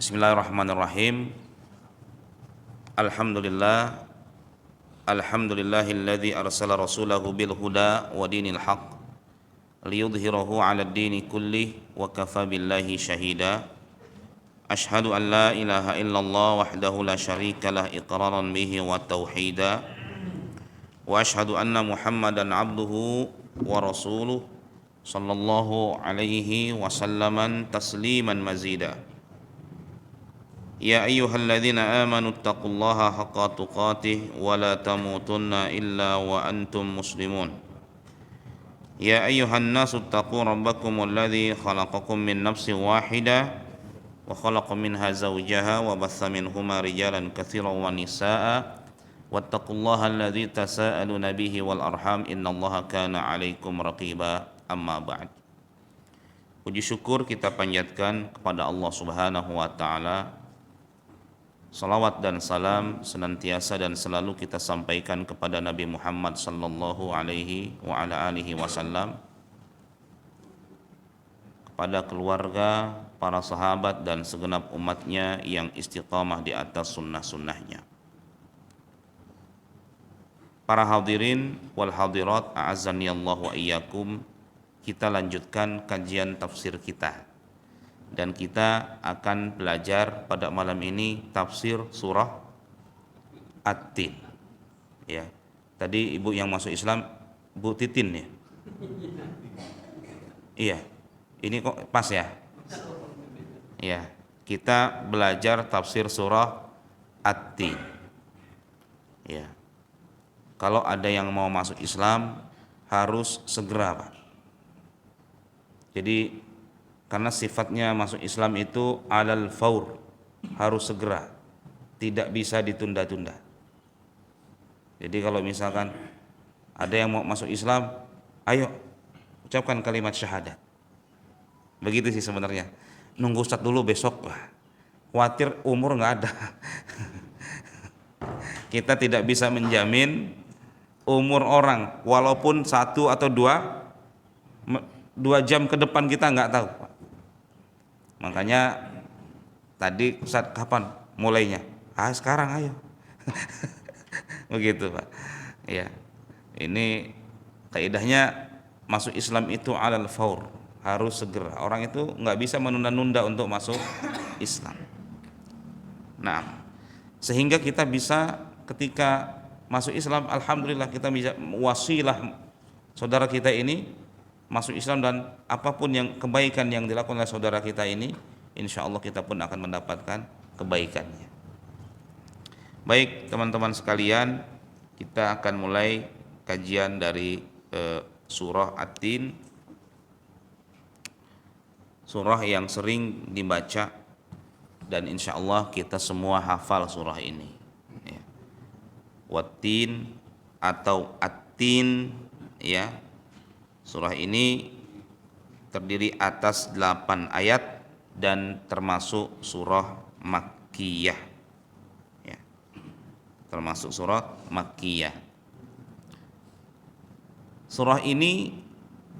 Bismillahirrahmanirrahim. Alhamdulillah. Alhamdulillahilladzi arsala rasulahu bil huda wa dinil haqq liyudhhirahu 'alad dini kullih wa kafa billahi syahida. Asyhadu an la ilaha illallah wahdahu la syarikalah iqraran bihi wa tauhida. Wa asyhadu anna Muhammadan 'abduhu wa rasuluh sallallahu alaihi wasallaman tasliman mazida. Ya ayyuhalladzina amanu taqullaha haqqa tuqatih wa la tamutunna illa wa antum muslimun. Ya ayyuhan nasu taqu rabbakumul ladzi khalaqakum min nafsin wahidah wa khalaqa minha zawjaha wa batha minhuma rijalan katsiran wa nisaa'a wattaqullaha alladzi tasaaluna bihi wal arham innallaha kana 'alaikum raqiba. Amma ba'd. Puji syukur kita panjatkan kepada Allah Subhanahu wa taala. Salawat dan salam senantiasa dan selalu kita sampaikan kepada Nabi Muhammad sallallahu alaihi wa ala alihi wasallam, kepada keluarga, para sahabat dan segenap umatnya yang istiqamah di atas sunnah-sunnahnya. Para hadirin wal hadirat, a'azzani Allah wa iyyakum. Kita lanjutkan kajian tafsir kita. Dan kita akan belajar pada malam ini tafsir surah At-Tin. Ya. Tadi ibu yang masuk Islam, Bu Titin ya. Iya. Ini kok pas ya? Iya. Kita belajar tafsir surah At-Tin. Ya. Kalau ada yang mau masuk Islam harus segera, Pak. Jadi karena sifatnya masuk Islam itu alal faur, harus segera, tidak bisa ditunda-tunda. Jadi kalau misalkan ada yang mau masuk Islam, ayo ucapkan kalimat syahadat. Begitu sih sebenarnya. Nunggu Ustaz dulu besok, wah, khawatir umur nggak ada. Kita tidak bisa menjamin umur orang, walaupun 1 atau 2 jam ke depan kita nggak tahu. Makanya tadi Ustaz kapan mulainya? Sekarang ayo. Begitu Pak. Ya, ini kaidahnya masuk Islam itu alal faur, harus segera. Orang itu nggak bisa menunda-nunda untuk masuk Islam. Nah, sehingga kita bisa ketika masuk Islam, alhamdulillah kita bisa wasilah saudara kita ini masuk Islam, dan apapun yang kebaikan yang dilakukan oleh saudara kita ini, insya Allah kita pun akan mendapatkan kebaikannya. Baik teman-teman sekalian, kita akan mulai kajian dari surah At-Tin, surah yang sering dibaca dan insya Allah kita semua hafal surah ini. Ya. Wat-Tin atau At-Tin, ya. Surah ini terdiri atas 8 ayat dan termasuk surah Makkiyah. Ya. Termasuk surah Makkiyah. Surah ini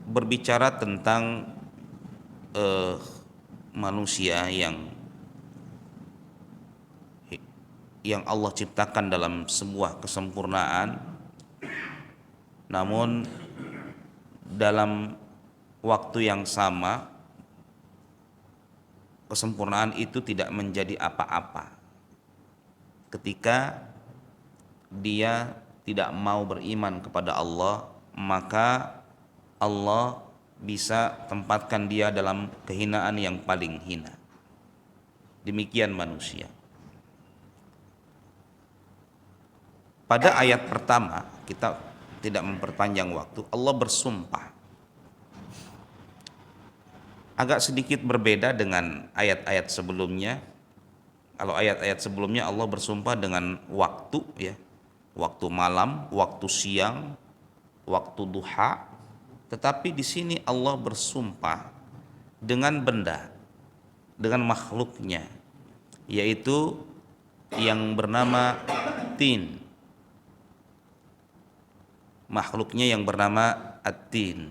berbicara tentang manusia yang Allah ciptakan dalam sebuah kesempurnaan, namun dalam waktu yang sama kesempurnaan itu tidak menjadi apa-apa ketika dia tidak mau beriman kepada Allah. Maka Allah bisa tempatkan dia dalam kehinaan yang paling hina. Demikian manusia. Pada ayat pertama, kita tidak memperpanjang waktu, Allah bersumpah. Agak sedikit berbeda dengan ayat-ayat sebelumnya. Kalau ayat-ayat sebelumnya Allah bersumpah dengan waktu, ya, waktu malam, waktu siang, waktu duha. Tetapi di sini Allah bersumpah dengan benda, dengan makhluknya, yaitu yang bernama tin. Makhluknya yang bernama At-Tin.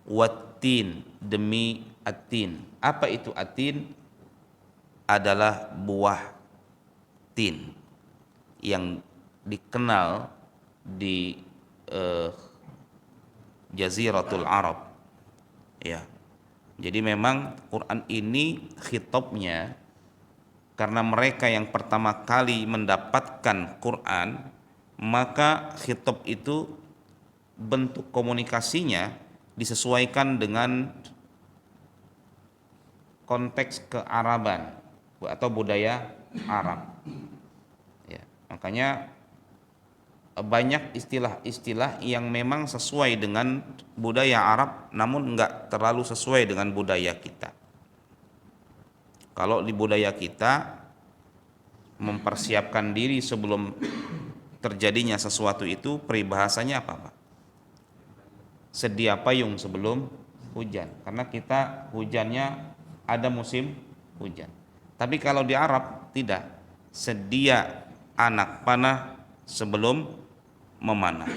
Wat-Tin, demi At-Tin. Apa itu At-Tin? adalah buah tin yang dikenal di Jaziratul Arab, ya. Jadi memang Quran ini khitabnya karena mereka yang pertama kali mendapatkan Quran, maka khitab itu bentuk komunikasinya disesuaikan dengan konteks kearaban atau budaya Arab. Ya, makanya banyak istilah-istilah yang memang sesuai dengan budaya Arab, namun enggak terlalu sesuai dengan budaya kita. Kalau di budaya kita mempersiapkan diri sebelum terjadinya sesuatu itu, peribahasanya apa, Pak? Sedia payung sebelum hujan, karena kita hujannya ada musim hujan. Tapi kalau di Arab tidak, sedia anak panah sebelum memanah.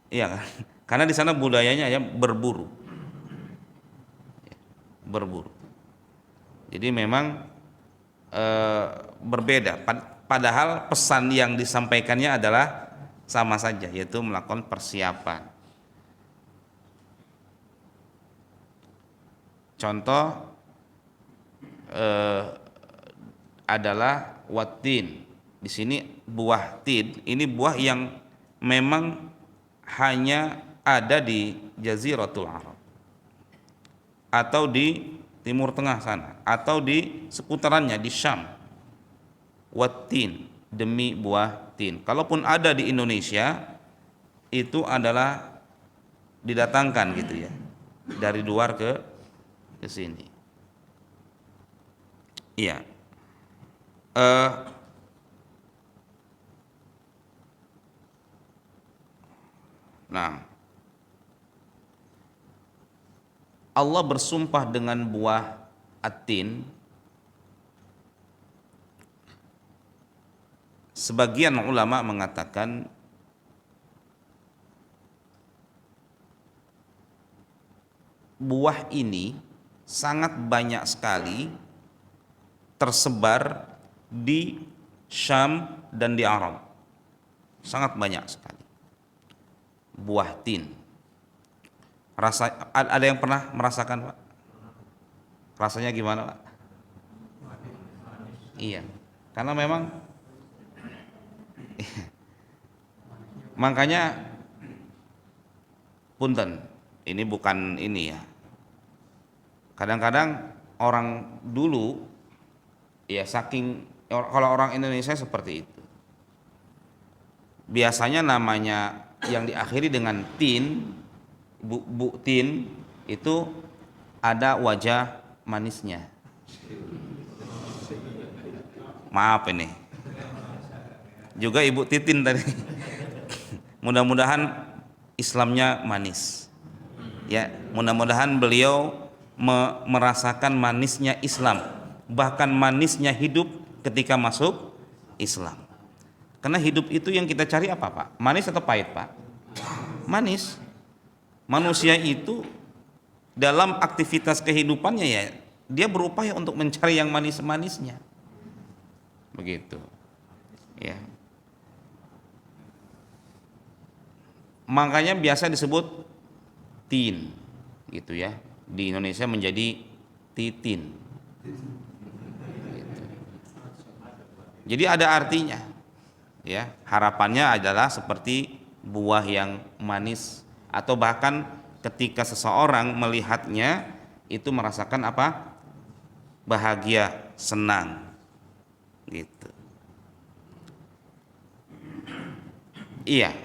Iya kan? Karena di sana budayanya ya berburu. Berburu. Jadi memang berbeda. Padahal pesan yang disampaikannya adalah sama saja, yaitu melakukan persiapan. Contoh adalah watin. Di sini buah tin, ini buah yang memang hanya ada di Jaziratul Arab atau di Timur Tengah sana, atau di seputarannya di Syam. Watin, demi buah tin. Kalaupun ada di Indonesia, itu adalah didatangkan gitu ya, dari luar ke sini. Iya. Nah, Allah bersumpah dengan buah at-tin. Sebagian ulama mengatakan buah ini sangat banyak sekali tersebar di Syam dan di Arab. Sangat banyak sekali buah tin. Ada yang pernah merasakan, Pak? Rasanya gimana, Pak? Iya, karena memang makanya punten, ini bukan ini ya. Kadang-kadang orang dulu ya, saking kalau orang Indonesia seperti itu. Biasanya namanya yang diakhiri dengan tin, bu tin, itu ada wajah manisnya. Maaf ini. Juga Ibu Titin tadi. Mudah-mudahan Islamnya manis. Ya, mudah-mudahan beliau merasakan manisnya Islam, bahkan manisnya hidup ketika masuk Islam. Karena hidup itu yang kita cari apa, Pak? Manis atau pahit, Pak? Manis. Manusia itu dalam aktivitas kehidupannya ya, dia berupaya untuk mencari yang manis-manisnya. Begitu. Ya. Makanya biasa disebut tin, gitu ya. Di Indonesia menjadi titin. Gitu. Jadi ada artinya. Ya, harapannya adalah seperti buah yang manis, atau bahkan ketika seseorang melihatnya itu merasakan apa? Bahagia, senang. Gitu. Iya.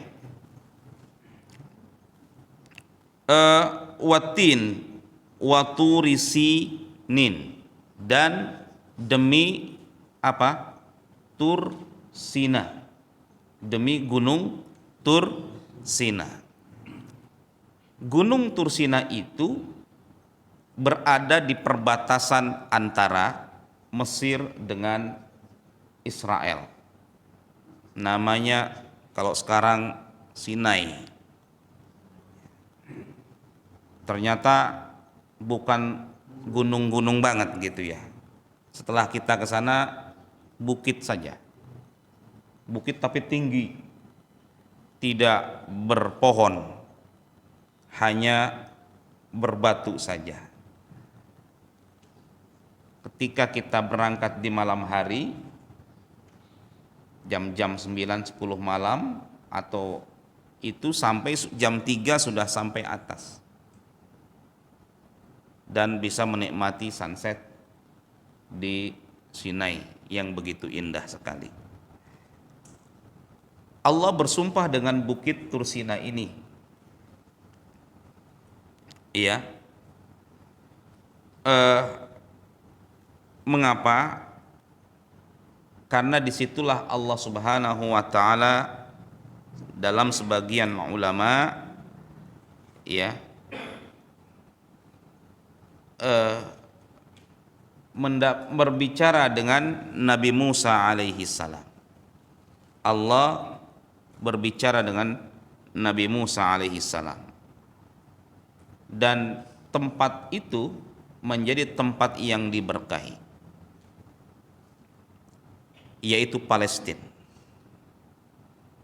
Watin waturisi nin, dan demi apa? Tur Sina, demi gunung Tur Sina. Gunung Tursina itu berada di perbatasan antara Mesir dengan Israel. Namanya kalau sekarang Sinai. Ternyata bukan gunung-gunung banget gitu ya. Setelah kita ke sana bukit saja. Bukit tapi tinggi, tidak berpohon, hanya berbatu saja. Ketika kita berangkat di malam hari, jam-jam 9-10 malam, atau itu sampai jam 3 sudah sampai atas. Dan bisa menikmati sunset di Sinai yang begitu indah sekali. Allah bersumpah dengan bukit Tursina ini. Iya. Mengapa? Karena disitulah Allah Subhanahu wa Ta'ala, dalam sebagian ulama ya berbicara dengan Nabi Musa alaihi salam. Allah berbicara dengan Nabi Musa alaihi salam, dan tempat itu menjadi tempat yang diberkahi, yaitu Palestina.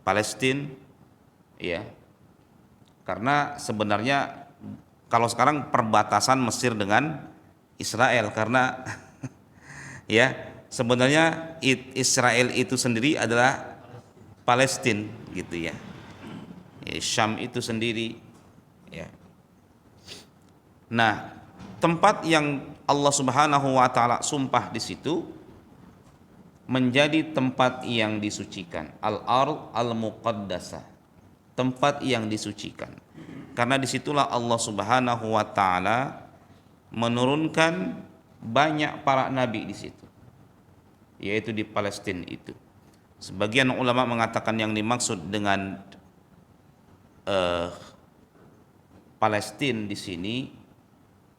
Palestina ya. Karena sebenarnya kalau sekarang perbatasan Mesir dengan Israel, karena ya sebenarnya Israel itu sendiri adalah Palestina gitu ya. Syam itu sendiri ya. Nah, tempat yang Allah Subhanahu wa Ta'ala sumpah di situ menjadi tempat yang disucikan, al-ard al-muqaddasah, tempat yang disucikan. Karena disitulah Allah Subhanahu wa Ta'ala menurunkan banyak para nabi di situ, yaitu di Palestina itu. Sebagian ulama mengatakan yang dimaksud dengan Palestina di sini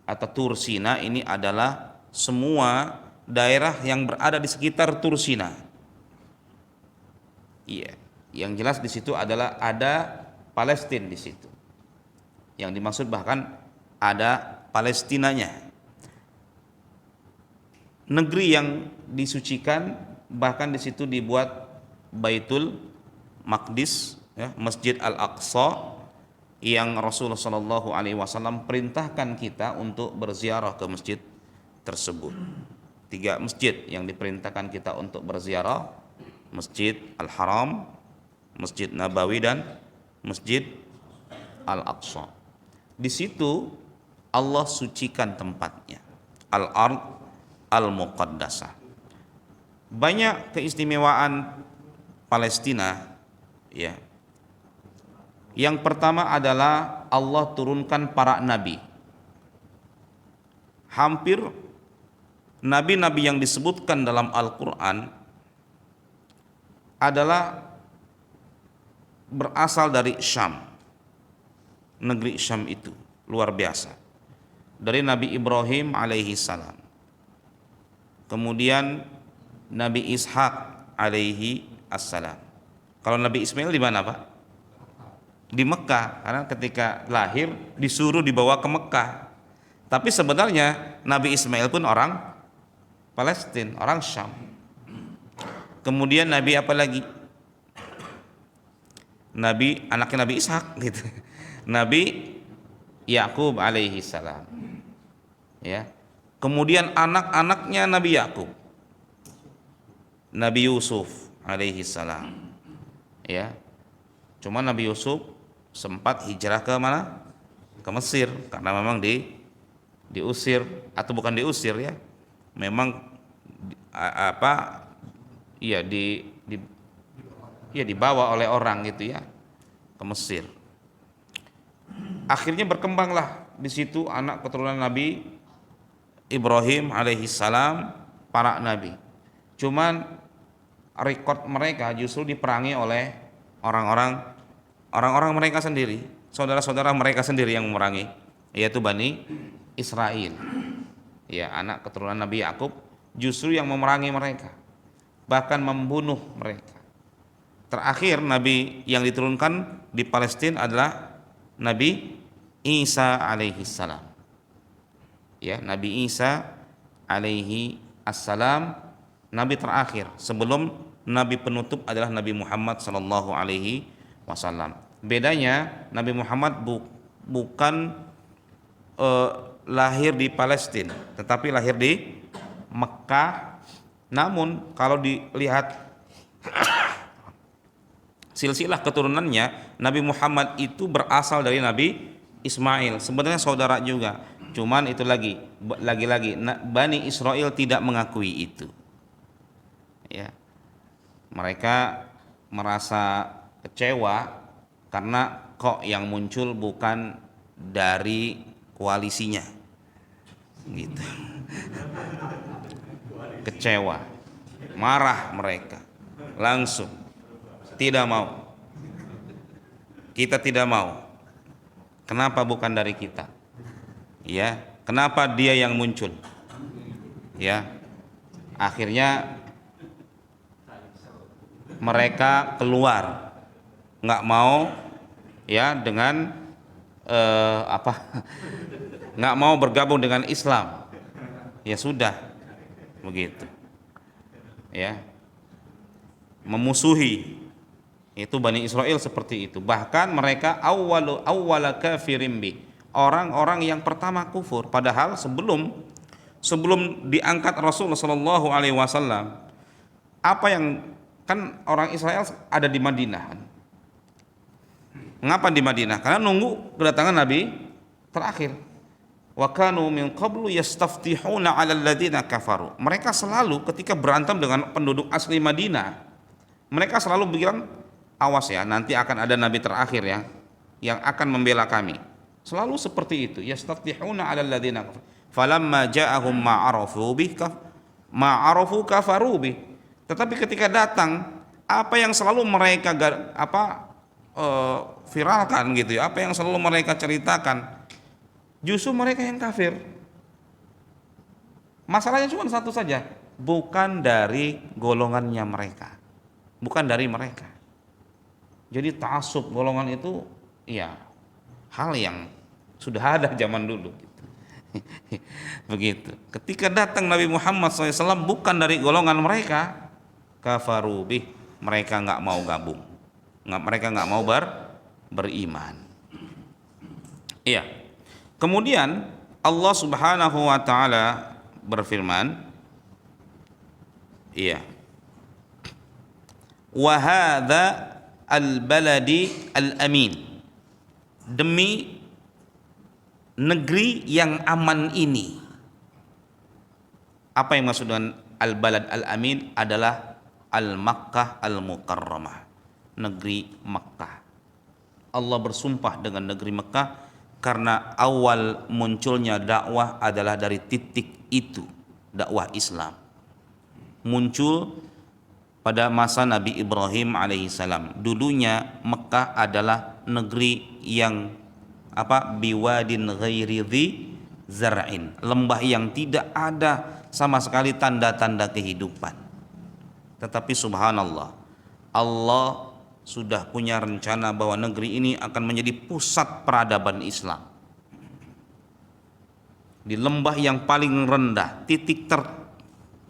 atau Tursina ini adalah semua daerah yang berada di sekitar Tursina. Iya, yang jelas di situ adalah ada Palestina di situ. Yang dimaksud bahkan ada Palestinanya. Negeri yang disucikan, bahkan di situ dibuat Baitul Maqdis, ya, Masjid Al-Aqsa, yang Rasulullah Shallallahu Alaihi Wasallam perintahkan kita untuk berziarah ke masjid tersebut. 3 masjid yang diperintahkan kita untuk berziarah: Masjid Al-Haram, Masjid Nabawi, dan Masjid Al-Aqsa. Di situ Allah sucikan tempatnya, Al-Ard Al-Muqaddasah. Banyak keistimewaan Palestina ya. Yang pertama adalah Allah turunkan para nabi. Hampir nabi-nabi yang disebutkan dalam Al-Quran adalah berasal dari Syam. Negeri Syam itu luar biasa. Dari Nabi Ibrahim alaihi salam, kemudian Nabi Ishak alaihi assalam. Kalau Nabi Ismail di mana, Pak? Di Mekah, karena ketika lahir disuruh dibawa ke Mekah. Tapi sebenarnya Nabi Ismail pun orang Palestina, orang Syam. Kemudian Nabi apa lagi? Nabi anaknya Nabi Ishak gitu. Nabi Yakub alaihi salam. Ya. Kemudian anak-anaknya Nabi Yakub, Nabi Yusuf alaihi salam. Ya. Cuma Nabi Yusuf sempat hijrah ke mana? Ke Mesir, karena memang diusir, atau bukan diusir ya. Memang dibawa oleh orang gitu ya ke Mesir. Akhirnya berkembanglah di situ anak keturunan Nabi Ibrahim alaihi salam, para nabi. Cuman rekod mereka justru diperangi oleh orang-orang mereka sendiri, saudara-saudara mereka sendiri yang memerangi, yaitu Bani Israel. Ya, anak keturunan Nabi Yakub justru yang memerangi mereka, bahkan membunuh mereka. Terakhir nabi yang diturunkan di Palestina adalah Nabi Isa alaihi salam. Ya, Nabi Isa alaihi assalam nabi terakhir sebelum nabi penutup adalah Nabi Muhammad sallallahu alaihi wasallam. Bedanya Nabi Muhammad bukan lahir di Palestina, tetapi lahir di Mekah. Namun kalau dilihat silsilah keturunannya, Nabi Muhammad itu berasal dari Nabi Ismail, sebenarnya saudara juga. Cuman itu lagi-lagi Bani Israel tidak mengakui itu. Ya. Mereka merasa kecewa karena kok yang muncul bukan dari koalisinya. Gitu. Kecewa. Marah mereka. Langsung tidak mau. Kita tidak mau. Kenapa bukan dari kita? Ya, kenapa dia yang muncul? Ya, akhirnya mereka keluar, nggak mau, ya, dengan nggak mau bergabung dengan Islam. Ya sudah, begitu. Ya, memusuhi. Itu Bani Israel seperti itu. Bahkan mereka awwala kafirin bi, orang-orang yang pertama kufur, padahal sebelum diangkat Rasulullah Shallallahu alaihi wasallam, apa yang kan orang Israel ada di Madinah kan? Mengapa di Madinah? Karena nunggu kedatangan Nabi terakhir. Wa kanu min qablu yastaftihuna 'alal ladzina kafaru. Mereka selalu ketika berantem dengan penduduk asli Madinah, mereka selalu bilang, awas ya, nanti akan ada nabi terakhir ya yang akan membela kami. Selalu seperti itu. Yastaftihuna 'alal ladzina kafaru. Falamma ja'ahum ma'arafu kafaru bih. Tetapi ketika datang apa yang selalu mereka viralkan gitu ya, apa yang selalu mereka ceritakan, justru mereka yang kafir. Masalahnya cuma satu saja, bukan dari golongannya mereka, bukan dari mereka. Jadi ta'assub golongan itu ya hal yang sudah ada zaman dulu gitu. Begitu. Ketika datang Nabi Muhammad SAW bukan dari golongan mereka, kafaru bih, mereka nggak mau gabung, mereka nggak mau beriman. Iya. Kemudian Allah Subhanahu wa taala berfirman, iya. Wa hadza al-baladi al-amin. Demi negeri yang aman ini. Apa yang maksud dengan al-balad al-amin? Adalah al-Makkah al-Mukarramah, negeri Makkah. Allah bersumpah dengan negeri Makkah karena awal munculnya dakwah adalah dari titik itu. Dakwah Islam muncul pada masa Nabi Ibrahim alaihissalam. Dulunya Makkah adalah negeri yang biwadin ghairi dzi zar'in, lembah yang tidak ada sama sekali tanda-tanda kehidupan. Tetapi subhanallah, Allah sudah punya rencana bahwa negeri ini akan menjadi pusat peradaban Islam. Di lembah yang paling rendah, titik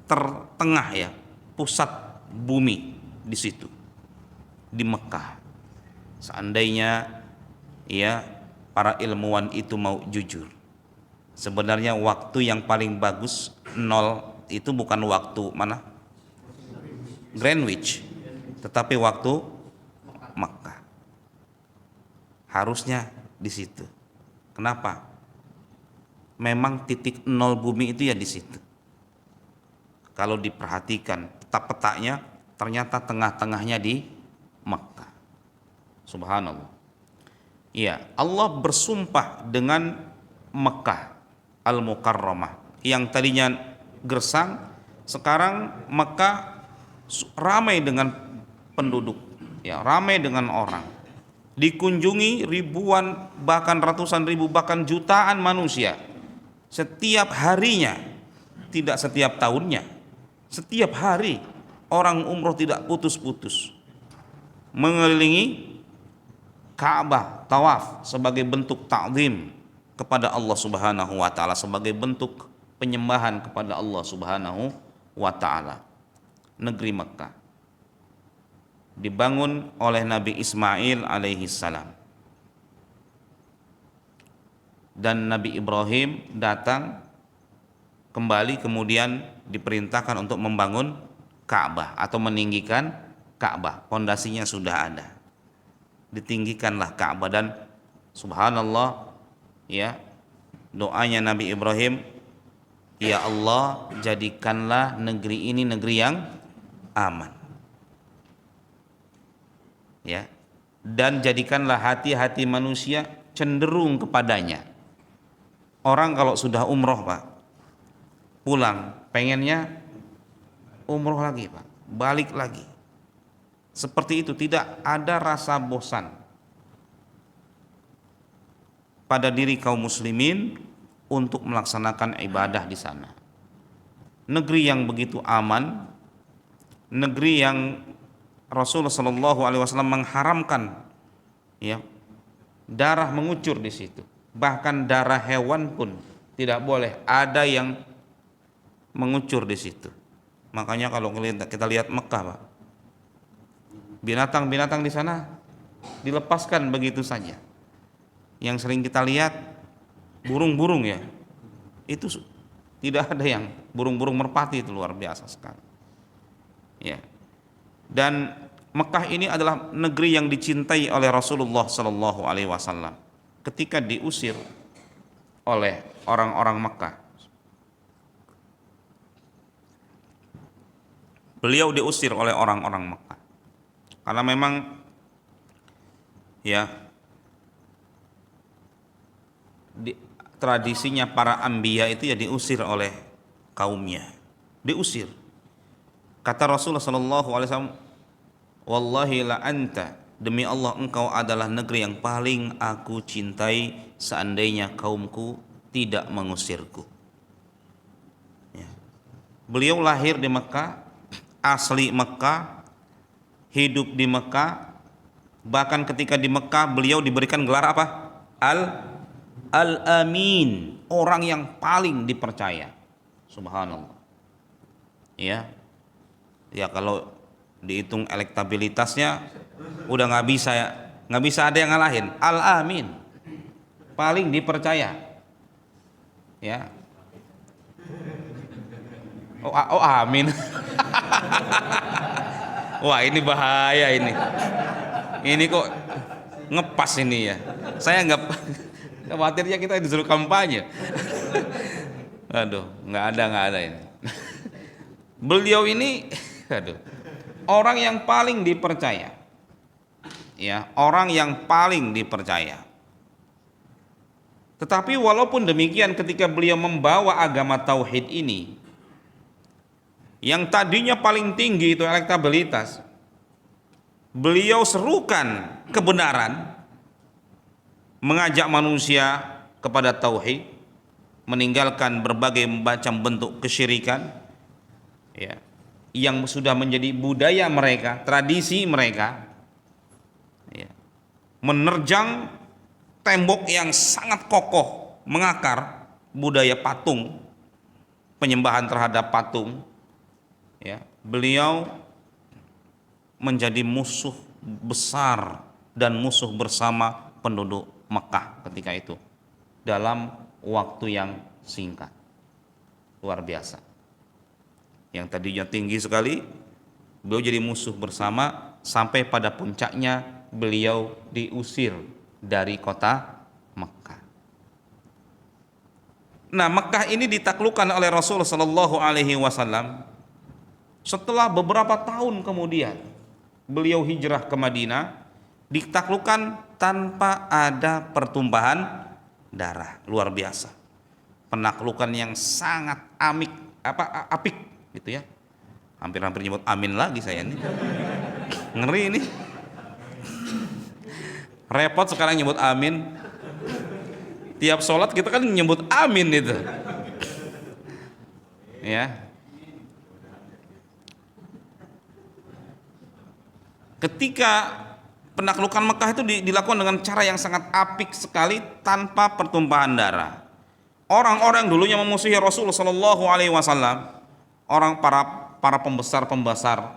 tertengah ya, pusat bumi di situ, di Mekah. Seandainya ya para ilmuwan itu mau jujur, sebenarnya waktu yang paling bagus nol itu bukan waktu mana Greenwich, tetapi waktu Makkah. Harusnya di situ. Kenapa? Memang titik nol bumi itu ya di situ. Kalau diperhatikan peta-petanya, ternyata tengah-tengahnya di Makkah. Subhanallah. Iya, Allah bersumpah dengan Makkah Al-Mukarramah yang tadinya gersang, sekarang Makkah ramai dengan penduduk, ya, ramai dengan orang, dikunjungi ribuan, bahkan ratusan ribu, bahkan jutaan manusia setiap harinya, tidak setiap tahunnya, setiap hari orang umroh tidak putus-putus mengelilingi Ka'bah, tawaf sebagai bentuk ta'zim kepada Allah Subhanahu wa taala, sebagai bentuk penyembahan kepada Allah Subhanahu wa taala. Negeri Mekah dibangun oleh Nabi Ismail alaihi salam, dan Nabi Ibrahim datang kembali, kemudian diperintahkan untuk membangun Ka'bah atau meninggikan Ka'bah. Pondasinya sudah ada, ditinggikanlah Ka'bah. Dan subhanallah, ya, doanya Nabi Ibrahim, ya Allah, jadikanlah negeri ini negeri yang aman, ya, dan jadikanlah hati-hati manusia cenderung kepadanya. Orang kalau sudah umroh, Pak, pulang pengennya umroh lagi, Pak, balik lagi. Seperti itu, tidak ada rasa bosan pada diri kaum muslimin untuk melaksanakan ibadah di sana. Negeri yang begitu aman, negeri yang Rasulullah Shallallahu Alaihi Wasallam mengharamkan, ya, darah mengucur di situ. Bahkan darah hewan pun tidak boleh ada yang mengucur di situ. Makanya kalau kita lihat Mekah, Pak, binatang-binatang di sana dilepaskan begitu saja. Yang sering kita lihat burung-burung, ya, itu tidak ada yang burung-burung merpati, itu luar biasa sekali, ya. Dan Mekah ini adalah negeri yang dicintai oleh Rasulullah Sallallahu Alaihi Wasallam. Ketika diusir oleh orang-orang Mekah, beliau diusir oleh orang-orang Mekah karena memang, ya, tradisinya para anbiya itu ya diusir oleh kaumnya, diusir. Kata Rasulullah Sallallahu Alaihi Wasallam, wallahi la anta, demi Allah engkau adalah negeri yang paling aku cintai seandainya kaumku tidak mengusirku. Ya. Beliau lahir di Mekah, asli Mekah, hidup di Mekah. Bahkan ketika di Mekah beliau diberikan gelar apa? Al-Amin, orang yang paling dipercaya. Subhanallah. Ya. Ya, kalau dihitung elektabilitasnya udah nggak bisa ada yang ngalahin. Al-Amin, paling dipercaya, ya. Oh, amin. Wah, ini bahaya ini. Ini kok ngepas ini, ya. Saya nggak khawatirnya kita disuruh kampanye. Aduh, nggak ada ini. Beliau ini, aduh, orang yang paling dipercaya, ya, orang yang paling dipercaya. Tetapi walaupun demikian, ketika beliau membawa agama tauhid ini, yang tadinya paling tinggi itu elektabilitas, beliau serukan kebenaran, mengajak manusia kepada tauhid, meninggalkan berbagai macam bentuk kesyirikan, ya, yang sudah menjadi budaya mereka, tradisi mereka, ya, menerjang tembok yang sangat kokoh, mengakar budaya patung, penyembahan terhadap patung, ya. Beliau menjadi musuh besar dan musuh bersama penduduk Mekah ketika itu dalam waktu yang singkat. Luar biasa. Yang tadinya tinggi sekali, beliau jadi musuh bersama, sampai pada puncaknya beliau diusir dari kota Mekah. Nah, Mekah ini ditaklukkan oleh Rasulullah Sallallahu Alaihi Wasallam setelah beberapa tahun kemudian. Beliau hijrah ke Madinah, ditaklukkan tanpa ada pertumpahan darah. Luar biasa. Penaklukan yang sangat apik gitu, ya. Hampir-hampir nyebut amin lagi saya ini. Ngeri ini. Repot sekarang nyebut amin. Tiap sholat kita kan nyebut amin itu, ya. Ketika Penaklukan Mekah itu dilakukan dengan cara yang sangat apik sekali tanpa pertumpahan darah. Orang-orang yang dulunya memusuhi Rasul Shallallahu Alaihi Wasallam, orang para pembesar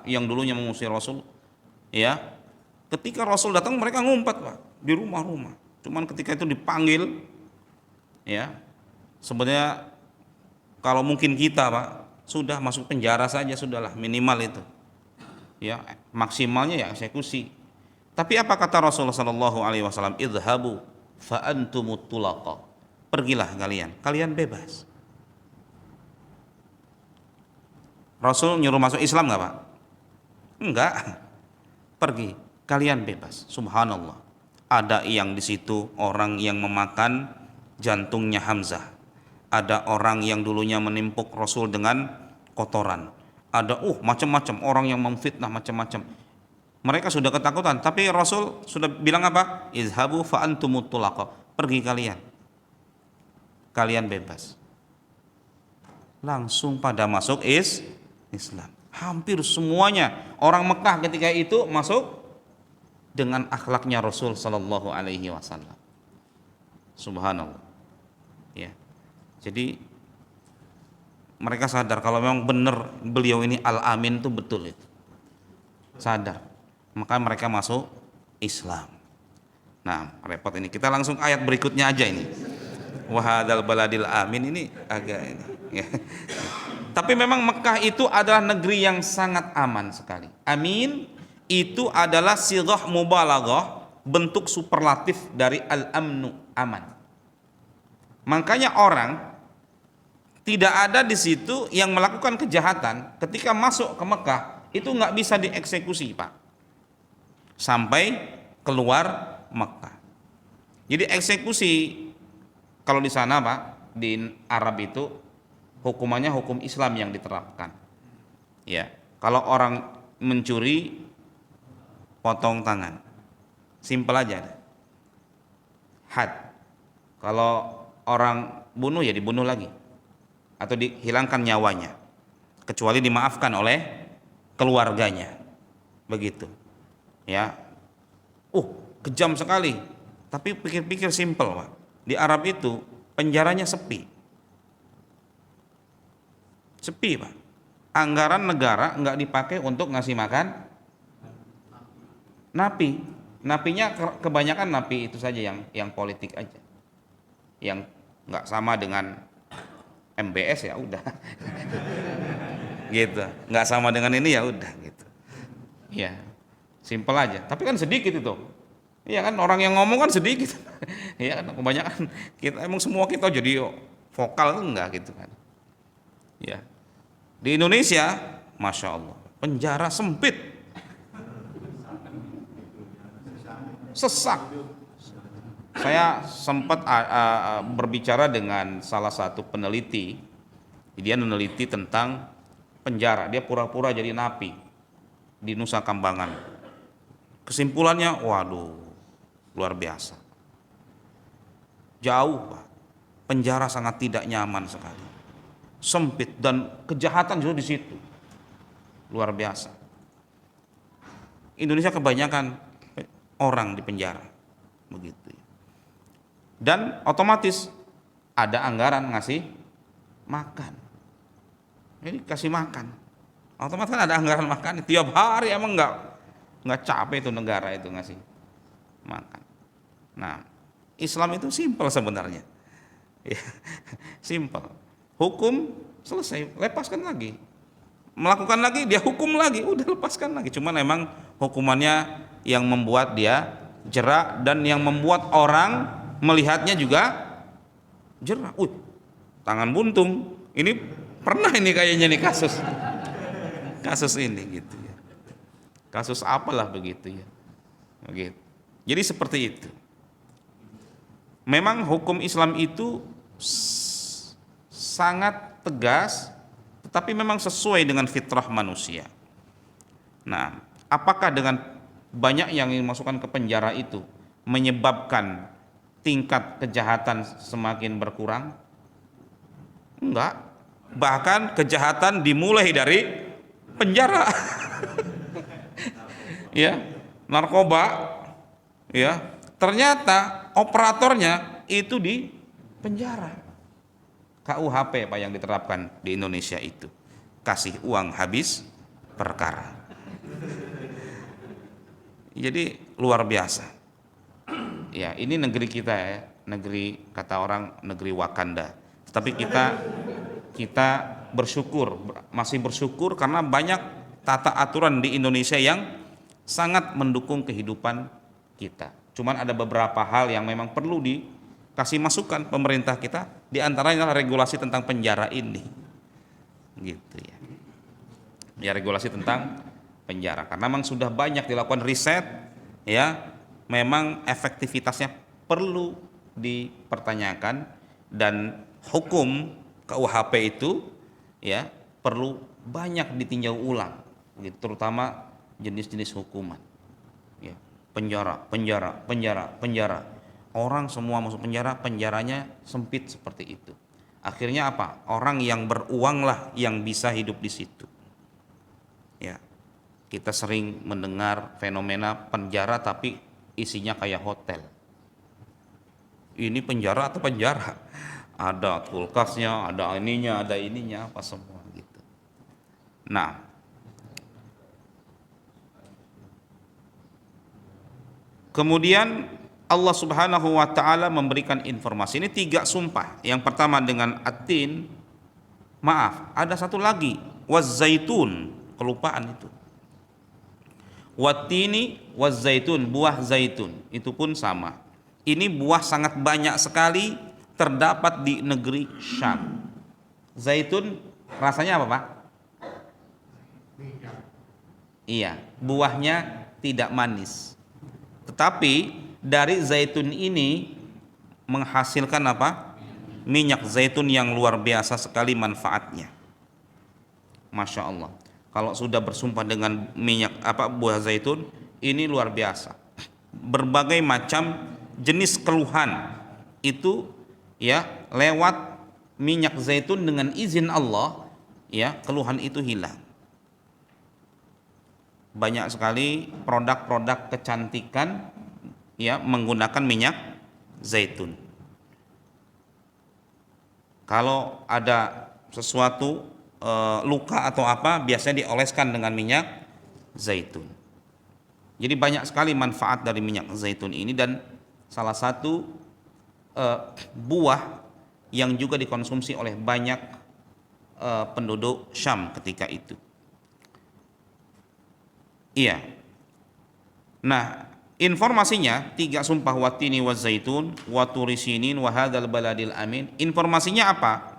yang dulunya memusuhi Rasul, ya, ketika Rasul datang mereka ngumpet, Pak, di rumah-rumah. Cuman ketika itu dipanggil, ya, sebenarnya kalau mungkin kita, Pak, sudah masuk penjara saja sudahlah, minimal itu, ya, maksimalnya ya eksekusi. Tapi apa kata Rasulullah Shallallahu Alaihi Wasallam? Idhabu fa antumut tulaqa. Pergilah kalian bebas. Rasul nyuruh masuk Islam nggak, Pak? Enggak. Pergi, kalian bebas. Subhanallah. Ada yang di situ orang yang memakan jantungnya Hamzah. Ada orang yang dulunya menimpuk Rasul dengan kotoran. Ada macam-macam orang yang memfitnah macam-macam. Mereka sudah ketakutan, tapi Rasul sudah bilang apa? Izhabu fa antumut tulaqa. Pergi kalian bebas. Langsung pada masuk Islam. Hampir semuanya orang Mekah ketika itu masuk dengan akhlaknya Rasul sallallahu alaihi wasallam. Subhanallah. Ya. Jadi mereka sadar kalau memang benar beliau ini Al-Amin itu betul itu. Sadar. Maka mereka masuk Islam. Nah, repot ini. Kita langsung ayat berikutnya aja ini. Wahadal baladil amin ini agak ini. Ya. Tapi memang Mekah itu adalah negeri yang sangat aman sekali. Amin itu adalah sighah mubalaghah, bentuk superlatif dari al-amnu, aman. Makanya orang tidak ada di situ yang melakukan kejahatan ketika masuk ke Mekah itu nggak bisa dieksekusi, Pak, sampai keluar Mekah. Jadi eksekusi kalau di sana, Pak, di Arab itu hukumannya hukum Islam yang diterapkan. Ya, kalau orang mencuri potong tangan, simpel aja. Had. Kalau orang bunuh ya dibunuh lagi, atau dihilangkan nyawanya, kecuali dimaafkan oleh keluarganya. Begitu. Ya, kejam sekali. Tapi pikir-pikir simpel, Pak. Di Arab itu penjaranya sepi, Pak. Anggaran negara nggak dipakai untuk ngasih makan napi. Napinya kebanyakan napi itu saja yang politik aja, yang nggak sama dengan MBS ya udah, gitu. Nggak sama dengan ini ya udah gitu. Ya, simpel aja. Tapi kan sedikit itu. Iya kan, orang yang ngomong kan sedikit. Iya kan, kebanyakan kita emang semua kita jadi vokal enggak gitu kan. Ya. Di Indonesia, masya Allah, penjara sempit, sesak. Saya sempat berbicara dengan salah satu peneliti. Dia meneliti tentang penjara. Dia pura-pura jadi napi di Nusa Kambangan. Kesimpulannya, waduh, luar biasa. Jauh, Pak. Penjara sangat tidak nyaman sekali. Sempit dan kejahatan juga di situ. Luar biasa. Indonesia kebanyakan orang di penjara. Begitu. Dan otomatis ada anggaran ngasih makan. Jadi kasih makan. Otomatis kan ada anggaran makan. Tiap hari emang nggak capek itu negara itu ngasih makan. Nah, Islam itu simpel sebenarnya. Ya, simpel. Hukum selesai, lepaskan lagi. Melakukan lagi, dia hukum lagi, udah lepaskan lagi. Cuman emang hukumannya yang membuat dia jerak dan yang membuat orang melihatnya juga jerak. Tangan buntung. Ini pernah ini kayaknya nih kasus ini gitu ya. Kasus apalah begitu ya. Begitu. Jadi seperti itu. Memang hukum Islam itu sangat tegas, tetapi memang sesuai dengan fitrah manusia. Nah, apakah dengan banyak yang dimasukkan ke penjara itu menyebabkan tingkat kejahatan semakin berkurang? Enggak. Bahkan kejahatan dimulai dari penjara. Ya, narkoba ya, ternyata operatornya itu di penjara. KUHP Pak yang diterapkan di Indonesia itu, kasih uang habis perkara. Jadi luar biasa. Ya, ini negeri kita ya, negeri kata orang negeri Wakanda. Tapi kita bersyukur, masih bersyukur karena banyak tata aturan di Indonesia yang sangat mendukung kehidupan kita. Cuman ada beberapa hal yang memang perlu dikasih masukan pemerintah kita, di antaranya regulasi tentang penjara ini. Gitu ya. Ya, regulasi tentang penjara karena memang sudah banyak dilakukan riset ya, memang efektivitasnya perlu dipertanyakan dan hukum KUHP itu ya perlu banyak ditinjau ulang gitu, terutama jenis-jenis hukuman ya. Penjara, orang semua masuk penjara, penjaranya sempit seperti itu. Akhirnya apa, orang yang beruang lah yang bisa hidup di situ ya. Kita sering mendengar fenomena penjara tapi isinya kayak hotel. Ini penjara atau penjara? Ada kulkasnya, ada ininya, apa semua gitu. Nah, kemudian Allah Subhanahu wa taala memberikan informasi. Ini 3 sumpah. Yang pertama dengan at-tin. Maaf, ada satu lagi, waz-zaitun, kelupaan itu. Wat-tini waz-zaitun, buah zaitun, itu pun sama. Ini buah sangat banyak sekali terdapat di negeri Syam. Zaitun rasanya apa, Pak? Iya, buahnya tidak manis. Tetapi dari zaitun ini menghasilkan apa? Minyak zaitun yang luar biasa sekali manfaatnya. Masya Allah. Kalau sudah bersumpah dengan minyak buah zaitun, ini luar biasa. Berbagai macam jenis keluhan itu ya lewat minyak zaitun dengan izin Allah ya, keluhan itu hilang. Banyak sekali produk-produk kecantikan ya menggunakan minyak zaitun. Kalau ada sesuatu luka atau apa, biasanya dioleskan dengan minyak zaitun. Jadi banyak sekali manfaat dari minyak zaitun ini, dan salah satu buah yang juga dikonsumsi oleh banyak penduduk Syam ketika itu. Iya. Nah, informasinya 3 sumpah, watini wazaitun waturi sinin wa hadzal baladil amin. Informasinya apa?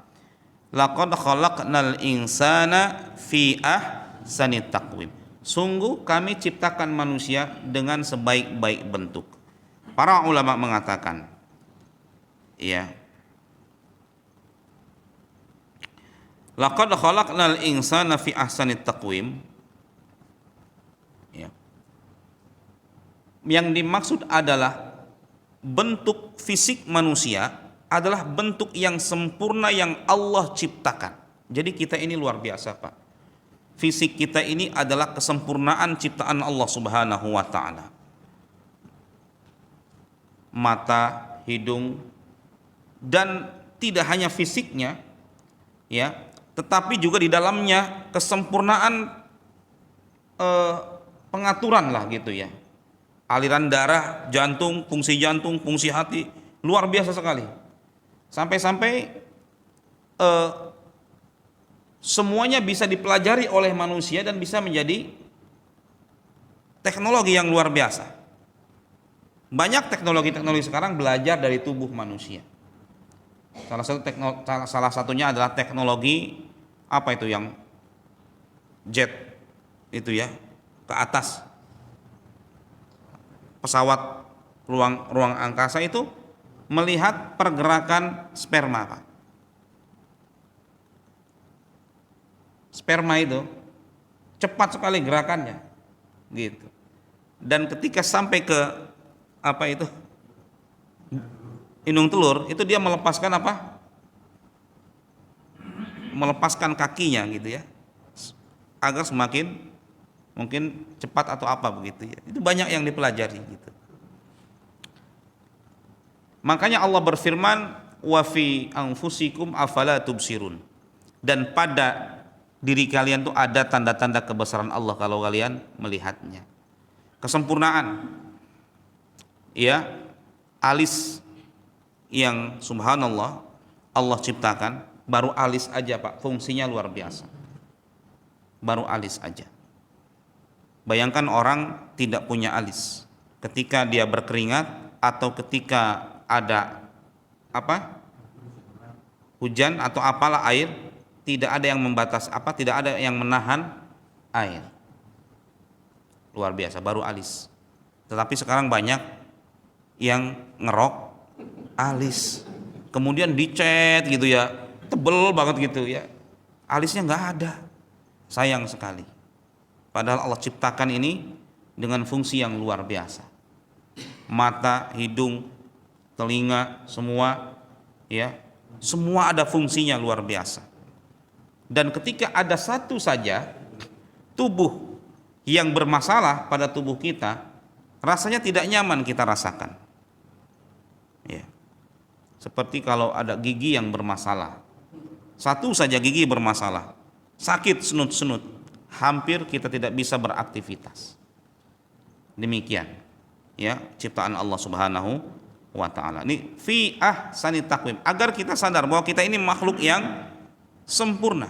Laqad khalaqnal insana fi ahsanit taqwim. Sungguh kami ciptakan manusia dengan sebaik-baik bentuk. Para ulama mengatakan, ya, laqad khalaqnal insana fi ahsanit taqwim, ya. Yang dimaksud adalah bentuk fisik manusia adalah bentuk yang sempurna yang Allah ciptakan. Jadi kita ini luar biasa, Pak. Fisik kita ini adalah kesempurnaan ciptaan Allah Subhanahu wa taala. Mata, hidung, dan tidak hanya fisiknya ya, tetapi juga di dalamnya kesempurnaan pengaturan lah gitu ya. Aliran darah, jantung, fungsi hati, luar biasa sekali. Sampai-sampai semuanya bisa dipelajari oleh manusia dan bisa menjadi teknologi yang luar biasa. Banyak teknologi sekarang belajar dari tubuh manusia. Salah satunya adalah teknologi apa itu yang jet itu ya, ke atas pesawat ruang angkasa itu melihat pergerakan sperma, Pak. Sperma itu cepat sekali gerakannya, gitu. Dan ketika sampai ke indung telur, itu dia melepaskan melepaskan kakinya, gitu ya, agar semakin mungkin cepat atau apa begitu ya. Itu banyak yang dipelajari, gitu. Makanya Allah berfirman, wa fi anfusikum afala tubsirun. Dan pada diri kalian tuh ada tanda-tanda kebesaran Allah kalau kalian melihatnya. Kesempurnaan, ya, alis yang subhanallah Allah ciptakan, baru alis aja Pak, fungsinya luar biasa. Baru alis aja. Bayangkan orang tidak punya alis, ketika dia berkeringat atau ketika ada hujan atau apalah air, tidak ada yang membatas tidak ada yang menahan air. Luar biasa, baru alis. Tetapi sekarang banyak yang ngerok alis, kemudian dicet gitu ya, tebel banget gitu ya, alisnya nggak ada. Sayang sekali. Padahal Allah ciptakan ini dengan fungsi yang luar biasa. Mata, hidung, telinga, semua ya, semua ada fungsinya luar biasa. Dan ketika ada satu saja tubuh yang bermasalah pada tubuh kita, rasanya tidak nyaman kita rasakan. Ya. Seperti kalau ada gigi yang bermasalah, satu saja gigi bermasalah, sakit senut-senut, hampir kita tidak bisa beraktivitas. Demikian ya ciptaan Allah Subhanahu wa taala. Ini fi ahsani taqwim, agar kita sadar bahwa kita ini makhluk yang sempurna.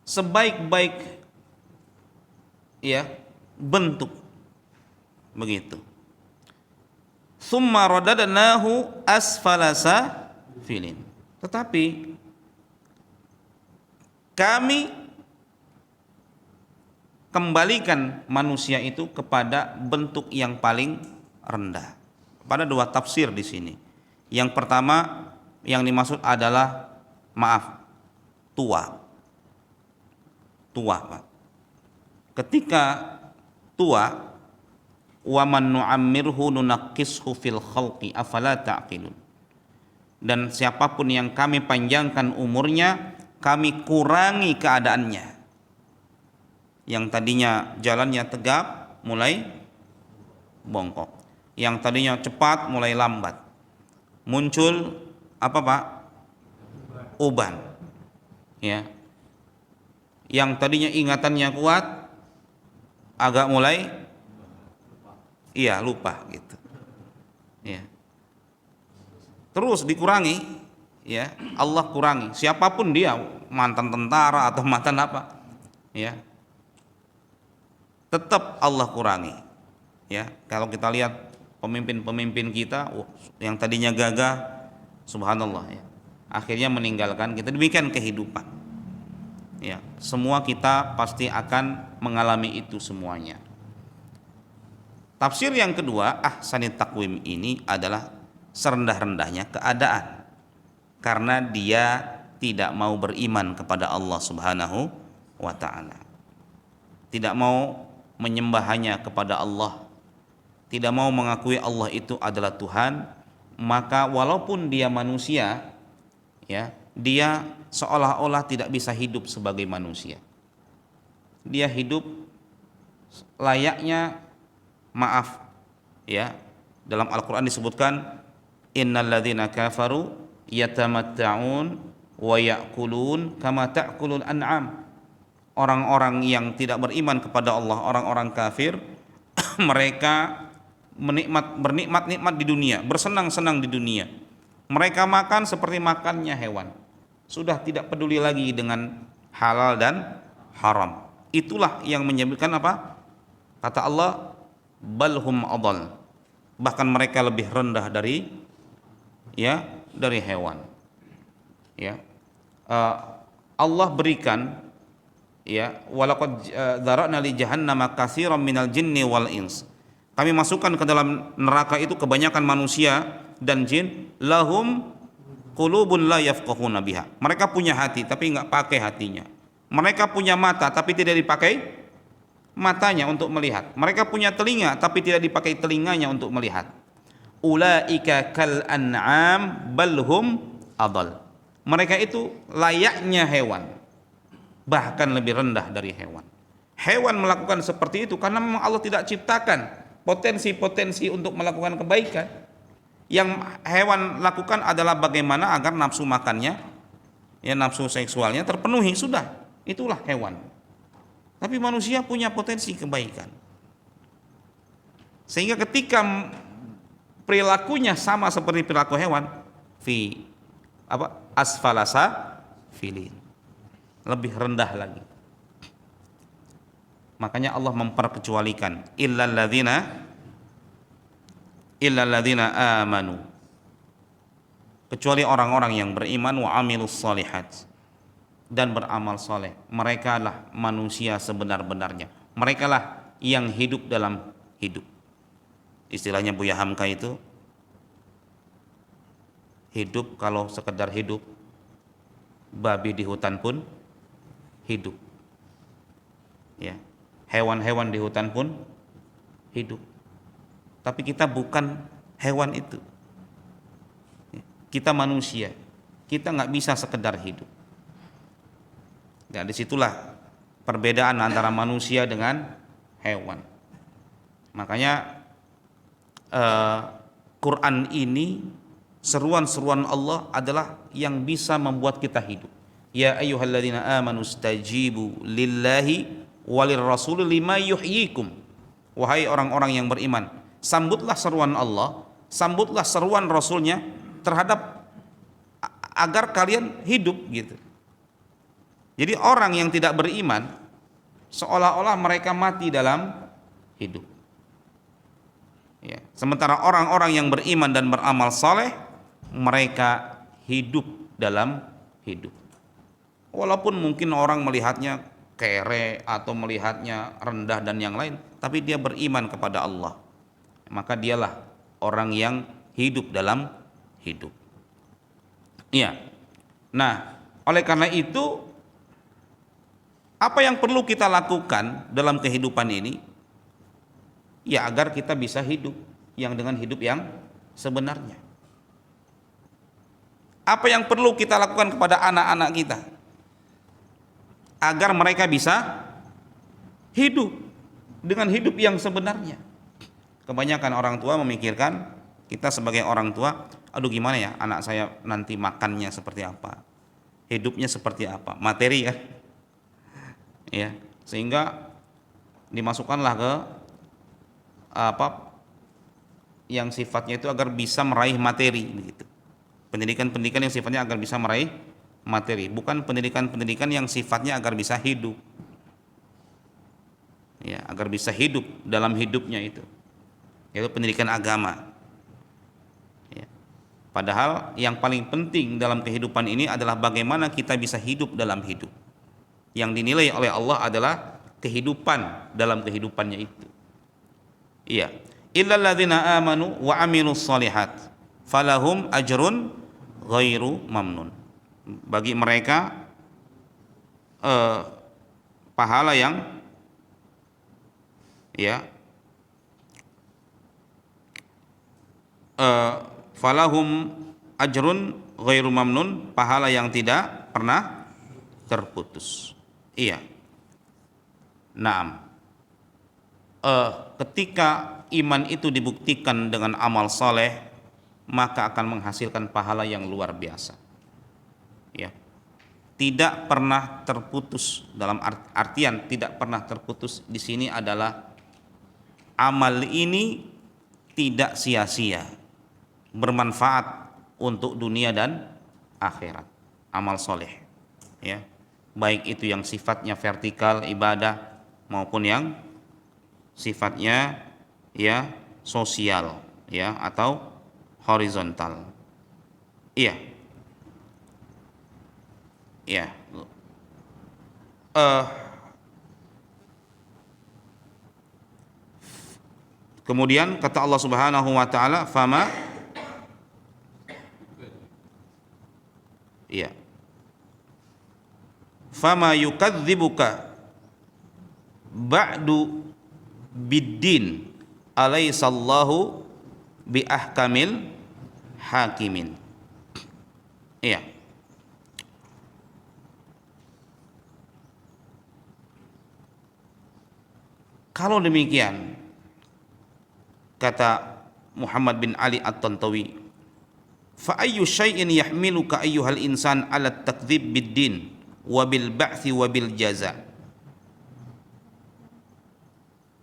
Sebaik-baik ya bentuk begitu. Tsumma radadnahu asfala safilin. Tetapi kami kembalikan manusia itu kepada bentuk yang paling rendah. Pada dua tafsir di sini. Yang pertama yang dimaksud adalah tua, Pak. Ketika tua, wa man nu'ammirhu nunaqqishu fil khalqi afala ta'qilun. Dan siapapun yang kami panjangkan umurnya, kami kurangi keadaannya. Yang tadinya jalannya tegap mulai bongkok. Yang tadinya cepat mulai lambat. Muncul Pak? Uban. Ya. Yang tadinya ingatannya kuat agak mulai lupa gitu. Ya. Terus dikurangi, ya. Allah kurangi. Siapapun dia, mantan tentara atau mantan apa, ya. Tetap Allah kurangi. Ya, kalau kita lihat pemimpin-pemimpin kita yang tadinya gagah, subhanallah ya, akhirnya meninggalkan kita. Demikian kehidupan. Ya, semua kita pasti akan mengalami itu semuanya. Tafsir yang kedua, ahsanit taqwim ini adalah serendah-rendahnya keadaan, karena dia tidak mau beriman kepada Allah Subhanahu wa taala. Tidak mau menyembah hanya kepada Allah, tidak mau mengakui Allah itu adalah Tuhan, maka walaupun dia manusia, ya, dia seolah-olah tidak bisa hidup sebagai manusia. Dia hidup layaknya, ya, dalam Al-Quran disebutkan innal ladzina kafaru yatamatta'un wa ya'kulun kama ta'kulul an'am. Orang-orang yang tidak beriman kepada Allah, orang-orang kafir, mereka bernikmat-nikmat di dunia, bersenang-senang di dunia. Mereka makan seperti makannya hewan. Sudah tidak peduli lagi dengan halal dan haram. Itulah yang menyebutkan apa? Kata Allah, balhum adall. Bahkan mereka lebih rendah dari hewan. Ya. Allah berikan, ya, walaqad dzara'na li jahannama katsiran minal jinni wal ins. Kami masukkan ke dalam neraka itu kebanyakan manusia dan jin, lahum qulubun la yafqahuna biha. Mereka punya hati tapi enggak pakai hatinya. Mereka punya mata tapi tidak dipakai matanya untuk melihat. Mereka punya telinga tapi tidak dipakai telinganya untuk melihat. Ulaika kal an'am bal hum adall. Mereka itu layaknya hewan, bahkan lebih rendah dari hewan. Hewan melakukan seperti itu karena memang Allah tidak ciptakan potensi-potensi untuk melakukan kebaikan. Yang hewan lakukan adalah bagaimana agar nafsu makannya, ya nafsu seksualnya terpenuhi, sudah. Itulah hewan. Tapi manusia punya potensi kebaikan. Sehingga ketika perilakunya sama seperti perilaku hewan, fi asfalasa filin, lebih rendah lagi. Makanya Allah memperkecualikan illalladzina amanu, kecuali orang-orang yang beriman, wa amilus solihat, dan beramal soleh. Mereka lah manusia sebenar-benarnya, mereka lah yang hidup dalam hidup. Istilahnya Buya Hamka itu, hidup kalau sekedar hidup, babi di hutan pun hidup, ya, hewan-hewan di hutan pun hidup. Tapi kita bukan hewan itu, kita manusia, kita nggak bisa sekedar hidup. Dan disitulah perbedaan antara manusia dengan hewan. Makanya Quran ini, seruan-seruan Allah adalah yang bisa membuat kita hidup. Ya ayyuhalladzina amanu stajibu lillahi walir rasul lima yuhyikum. Wahai orang-orang yang beriman, sambutlah seruan Allah, sambutlah seruan Rasulnya terhadap agar kalian hidup gitu. Jadi orang yang tidak beriman seolah-olah mereka mati dalam hidup, ya. Sementara orang-orang yang beriman dan beramal saleh, mereka hidup dalam hidup. Walaupun mungkin orang melihatnya kere atau melihatnya rendah dan yang lain, tapi dia beriman kepada Allah, maka dialah orang yang hidup dalam hidup. Iya. Nah, oleh karena itu, apa yang perlu kita lakukan dalam kehidupan ini? Ya, agar kita bisa hidup yang dengan hidup yang sebenarnya. Apa yang perlu kita lakukan kepada anak-anak kita agar mereka bisa hidup dengan hidup yang sebenarnya? Kebanyakan orang tua memikirkan, kita sebagai orang tua, aduh gimana ya anak saya nanti makannya seperti apa, hidupnya seperti apa, materi kan, ya, sehingga dimasukkanlah ke yang sifatnya itu agar bisa meraih materi begitu. Pendidikan-pendidikan yang sifatnya agar bisa meraih materi, bukan pendidikan-pendidikan yang sifatnya agar bisa hidup, ya, agar bisa hidup dalam hidupnya itu, yaitu pendidikan agama, ya. Padahal yang paling penting dalam kehidupan ini adalah bagaimana kita bisa hidup dalam hidup. Yang dinilai oleh Allah adalah kehidupan dalam kehidupannya itu. Iya. Illal ladzina amanu wa amilus solihat falahum ajrun ghairu mamnun. Bagi mereka pahala yang, ya, falahum ajrun ghairu mamnun, pahala yang tidak pernah terputus. Iya. Naam. Ketika iman itu dibuktikan dengan amal soleh, maka akan menghasilkan pahala yang luar biasa, ya. Tidak pernah terputus, dalam artian tidak pernah terputus di sini adalah amal ini tidak sia-sia, bermanfaat untuk dunia dan akhirat. Amal soleh, ya, baik itu yang sifatnya vertikal ibadah maupun yang sifatnya, ya, sosial, ya, atau horizontal. Iya. Ya. Kemudian kata Allah Subhanahu wa taala, fama, ya, fama yukadzibuka ba'du biddin alaisallahu bi ahkamil hakimin. Iya. Kalau demikian, Kata Muhammad bin Ali At-Tantawi, fa ayyu syai'in yahmiluka ayyuhal insan ala takdzib bid-din wa bil ba'thi wa bil jaza.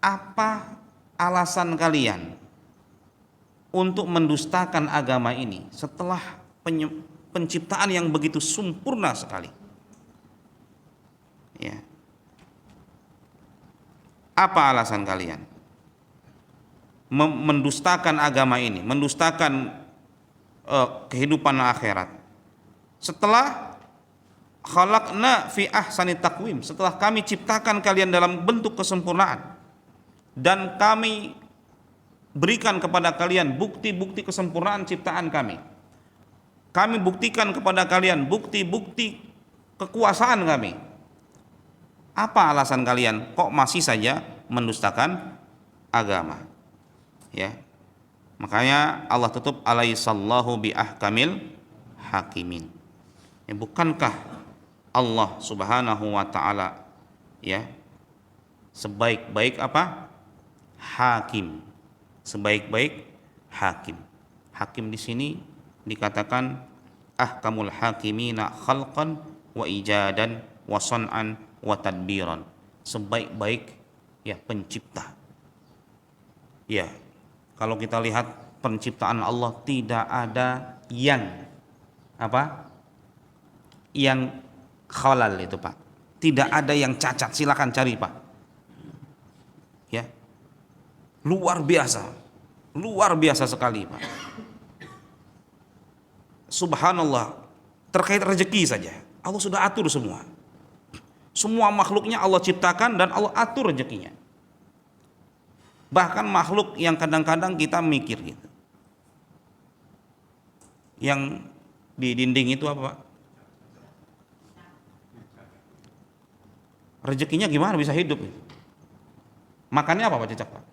Apa alasan kalian untuk mendustakan agama ini setelah penciptaan yang begitu sempurna sekali? Ya. Apa alasan kalian mendustakan agama ini, mendustakan kehidupan akhirat? Setelah khalaqna fi ahsani taqwim, setelah kami ciptakan kalian dalam bentuk kesempurnaan dan kami berikan kepada kalian bukti-bukti kesempurnaan ciptaan kami. Kami buktikan kepada kalian bukti-bukti kekuasaan kami. Apa alasan kalian kok masih saja mendustakan agama? Ya. Makanya Allah tutup alaihissallahu bi ahkamil hakimin. Ya, bukankah Allah Subhanahu wa taala ya sebaik-baik apa? Hakim. Sebaik-baik hakim. Hakim di sini dikatakan ahkamul hakimina khalqan wa ijadan wa san'an wa tadbiran. Sebaik-baik ya pencipta. Ya, kalau kita lihat penciptaan Allah tidak ada yang apa? Yang khalal itu, Pak. Tidak ada yang cacat, silakan cari, Pak. Ya. Luar biasa sekali, Pak. Subhanallah, terkait rezeki saja Allah sudah atur semua. Semua makhluknya Allah ciptakan dan Allah atur rezekinya. Bahkan makhluk yang kadang-kadang kita mikir gitu, yang di dinding itu apa, Pak? Rezekinya gimana bisa hidup? Makannya apa, Pak, cicak, Pak?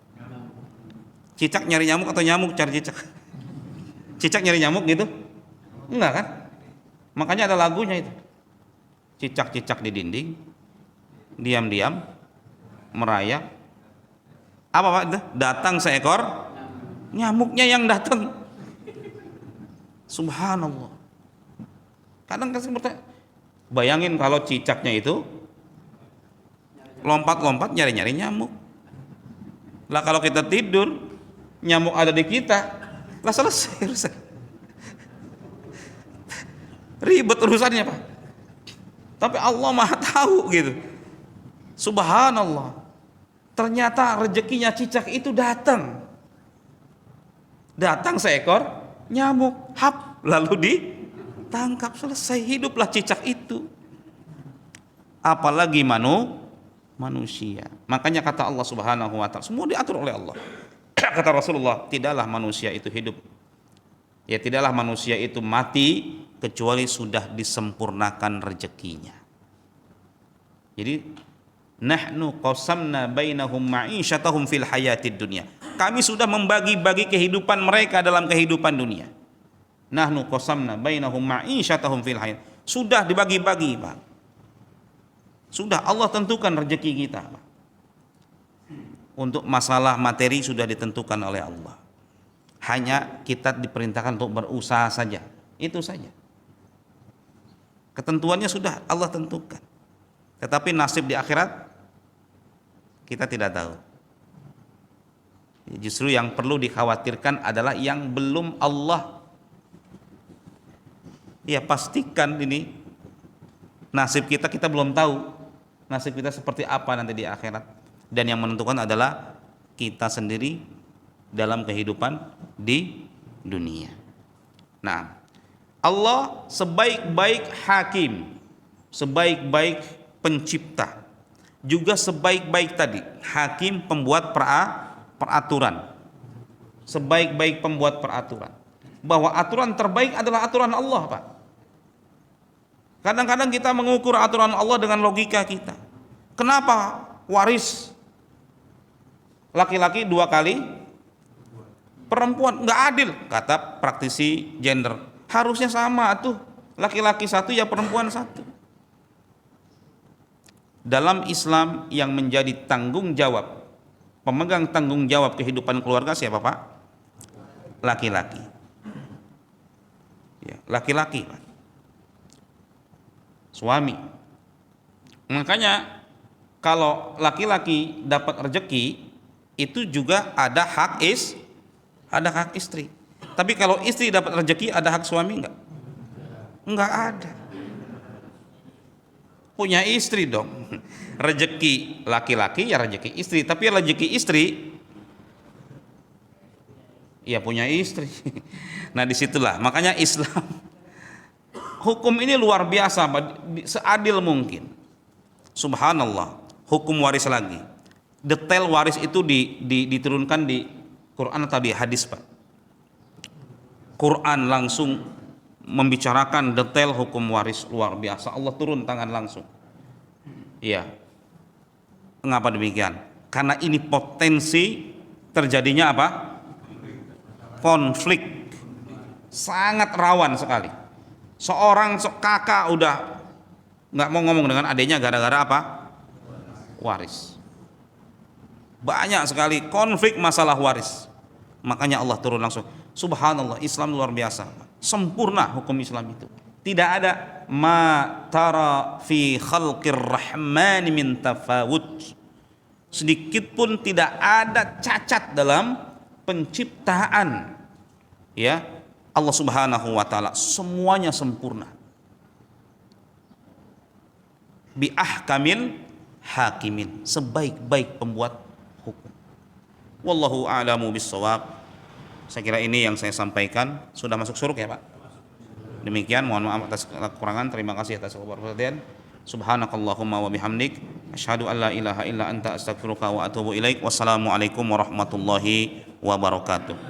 Cicak nyari nyamuk atau nyamuk cari cicak? Cicak nyari nyamuk gitu? Enggak kan? Makanya ada lagunya itu. Cicak-cicak di dinding, diam-diam merayap. Apa, Pak? Datang seekor nyamuknya yang datang. Subhanallah. Kadang kasih bertanya, bayangin kalau cicaknya itu lompat-lompat nyari-nyari nyamuk. Lah kalau kita tidur, nyamuk ada di kita, lah selesai. Ribet urusannya, Pak. Tapi Allah Maha tahu gitu. Subhanallah. Ternyata rezekinya cicak itu datang. Datang seekor nyamuk, hap, lalu ditangkap, selesai, hiduplah cicak itu. Apalagi manusia. Makanya kata Allah Subhanahu wa taala, semua diatur oleh Allah. Kata Rasulullah, tidaklah manusia itu hidup. Ya, tidaklah manusia itu mati kecuali sudah disempurnakan rezekinya. Jadi nahnu qasamna bainahum ma'isyatahum fil hayatid dunya. Kami sudah membagi-bagi kehidupan mereka dalam kehidupan dunia. Nahnu qasamna bainahum ma'isyatahum fil hayat. Sudah dibagi-bagi, Pak. Sudah Allah tentukan rezeki kita, Pak. Untuk masalah materi sudah ditentukan oleh Allah. Hanya kita diperintahkan untuk berusaha saja. Itu saja. Ketentuannya sudah Allah tentukan. Tetapi nasib di akhirat kita tidak tahu. Justru yang perlu dikhawatirkan adalah yang belum Allah ya pastikan. Ini nasib kita belum tahu. Nasib kita seperti apa nanti di akhirat. Dan yang menentukan adalah kita sendiri dalam kehidupan di dunia. Nah, Allah sebaik-baik hakim, sebaik-baik pencipta, juga sebaik-baik tadi hakim pembuat peraturan, sebaik-baik pembuat peraturan, bahwa aturan terbaik adalah aturan Allah, Pak. Kadang-kadang kita mengukur aturan Allah dengan logika kita. Kenapa waris laki-laki 2 kali, perempuan? Nggak adil, kata praktisi gender. Harusnya sama tuh, laki-laki 1 ya perempuan 1. Dalam Islam yang menjadi tanggung jawab Pemegang tanggung jawab kehidupan keluarga siapa, Pak? Laki-laki. Ya, laki-laki, Pak. Suami. Makanya kalau laki-laki dapat rezeki itu juga ada hak istri. Tapi kalau istri dapat rezeki ada hak suami enggak? Enggak ada. Punya istri dong. Rezeki laki-laki ya rezeki istri, tapi rezeki istri ya punya istri. Nah disitulah makanya Islam hukum ini luar biasa, seadil mungkin. Subhanallah, hukum waris lagi. Detail waris itu diturunkan di Quran atau di hadis, Pak? Quran langsung membicarakan detail hukum waris, luar biasa. Allah turun tangan langsung. Iya. Mengapa demikian? Karena ini potensi terjadinya apa? Konflik. Sangat rawan sekali. Seorang kakak udah nggak mau ngomong dengan adiknya gara-gara apa? Waris. Banyak sekali konflik masalah waris. Makanya Allah turun langsung. Subhanallah, Islam luar biasa. Sempurna hukum Islam itu. Tidak ada ma tara fi khalqir rahmani min tafawut. Sedikit pun tidak ada cacat dalam penciptaan ya Allah Subhanahu wa taala, semuanya sempurna. Bi ahkamil hakimin, sebaik-baik pembuat hukum. Wallahu a'lamu bissawab. Saya kira ini yang saya sampaikan. Sudah masuk surga ya, Pak? Demikian, mohon maaf atas kekurangan. Terima kasih atas perhatian. Subhanakallahumma wa bihamdik, asyhadu an la ilaha illa anta astaghfiruka wa atubu ilaik. Wassalamualaikum warahmatullahi wabarakatuh.